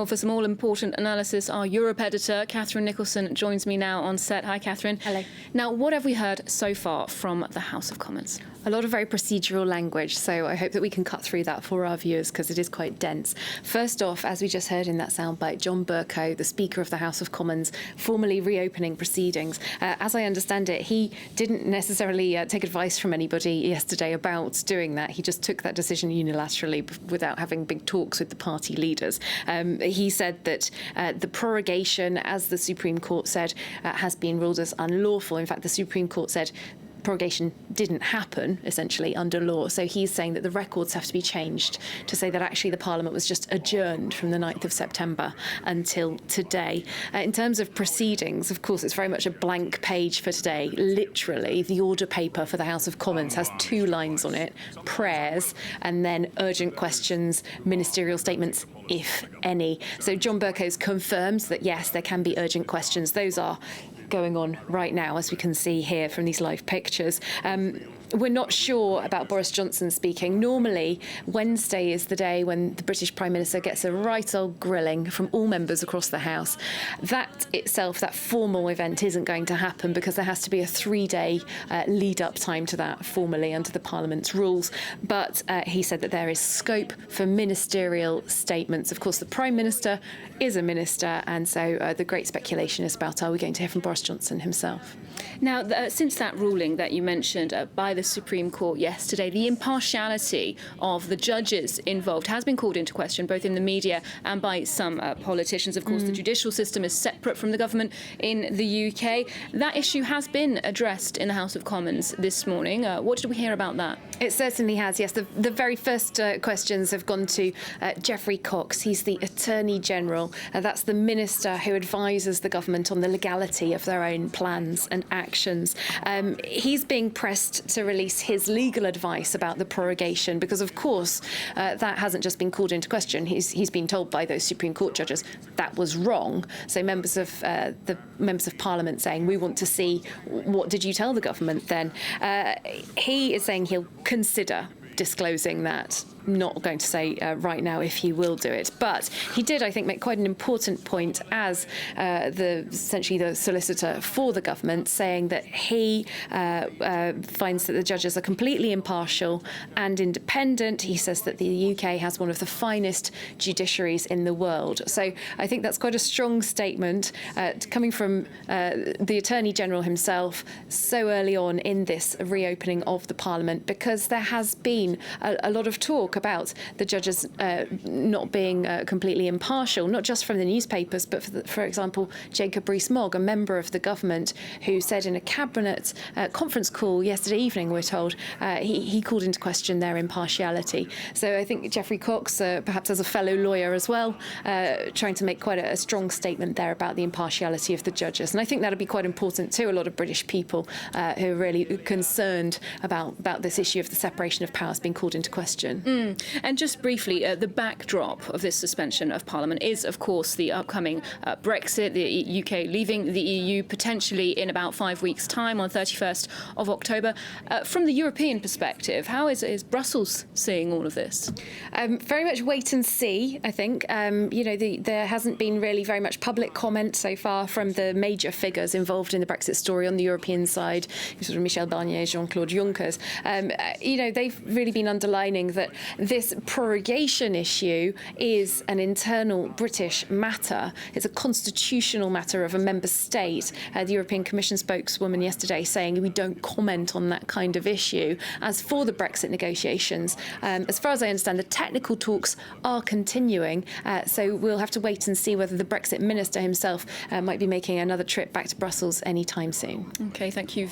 Well, for some all-important analysis, our Europe editor, Catherine Nicholson, joins me now on set. Hi, Catherine. Hello. Now, what have we heard so far from the House of Commons? A lot of very procedural language, so I hope that we can cut through that for our viewers because it is quite dense. First off, as we just heard in that soundbite, John Bercow, the Speaker of the House of Commons, formally reopening proceedings. As I understand it, he didn't necessarily take advice from anybody yesterday about doing that. He just took that decision unilaterally without having big talks with the party leaders. He said that the prorogation, as the Supreme Court said, has been ruled as unlawful. In fact, the Supreme Court said prorogation didn't happen, essentially, under law. So he's saying that the records have to be changed to say that actually the Parliament was just adjourned from the 9th of September until today. In terms of proceedings, of course, it's very much a blank page for today. Literally, the order paper for the House of Commons has 2 lines on it, prayers, and then urgent questions, ministerial statements, if any. So John Bercow's confirms that, yes, there can be urgent questions. Those are going on right now, as we can see here from these live pictures. We're not sure about Boris Johnson speaking. Normally, Wednesday is the day when the British Prime Minister gets a right old grilling from all members across the House. That itself, that formal event, isn't going to happen because there has to be a 3-day lead-up time to that formally under the Parliament's rules. But he said that there is scope for ministerial statements. Of course, the Prime Minister is a minister, and so the great speculation is about, are we going to hear from Boris Johnson himself? Now, since that ruling that you mentioned by the Supreme Court yesterday, the impartiality of the judges involved has been called into question, both in the media and by some politicians. Of course, the judicial system is separate from the government in the UK. That issue has been addressed in the House of Commons this morning. What did we hear about that? It certainly has, yes. The very first questions have gone to Geoffrey Cox. He's the Attorney General. That's the minister who advises the government on the legality of their own plans and actions. He's being pressed to release his legal advice about the prorogation because, of course, that hasn't just been called into question. He's been told by those Supreme Court judges that was wrong. So members of Parliament saying, we want to see, what did you tell the government then? He is saying he'll consider disclosing that. Not going to say right now if he will do it, but he did, I think, make quite an important point as essentially the solicitor for the government, saying that he finds that the judges are completely impartial and independent. He says that the UK has one of the finest judiciaries in the world. So I think that's quite a strong statement coming from the Attorney General himself so early on in this reopening of the Parliament, because there has been a lot of talk about the judges not being completely impartial, not just from the newspapers, but for example, Jacob Rees-Mogg, a member of the government, who said in a cabinet conference call yesterday evening, we're told, he called into question their impartiality. So I think Geoffrey Cox, perhaps as a fellow lawyer as well, trying to make quite a strong statement there about the impartiality of the judges. And I think that'll be quite important to a lot of British people who are really concerned about this issue of the separation of powers being called into question. And just briefly, the backdrop of this suspension of Parliament is, of course, the upcoming Brexit, the UK leaving the EU potentially in about 5 weeks' time on 31st of October. From the European perspective, how is Brussels seeing all of this? Very much wait and see, I think. There hasn't been really very much public comment so far from the major figures involved in the Brexit story on the European side, sort of Michel Barnier, Jean-Claude Juncker. They've really been underlining that this prorogation issue is an internal British matter. It's a constitutional matter of a member state. The European Commission spokeswoman yesterday saying we don't comment on that kind of issue. As for the Brexit negotiations, as far as I understand, the technical talks are continuing. So we'll have to wait and see whether the Brexit minister himself might be making another trip back to Brussels anytime soon. OK, thank you.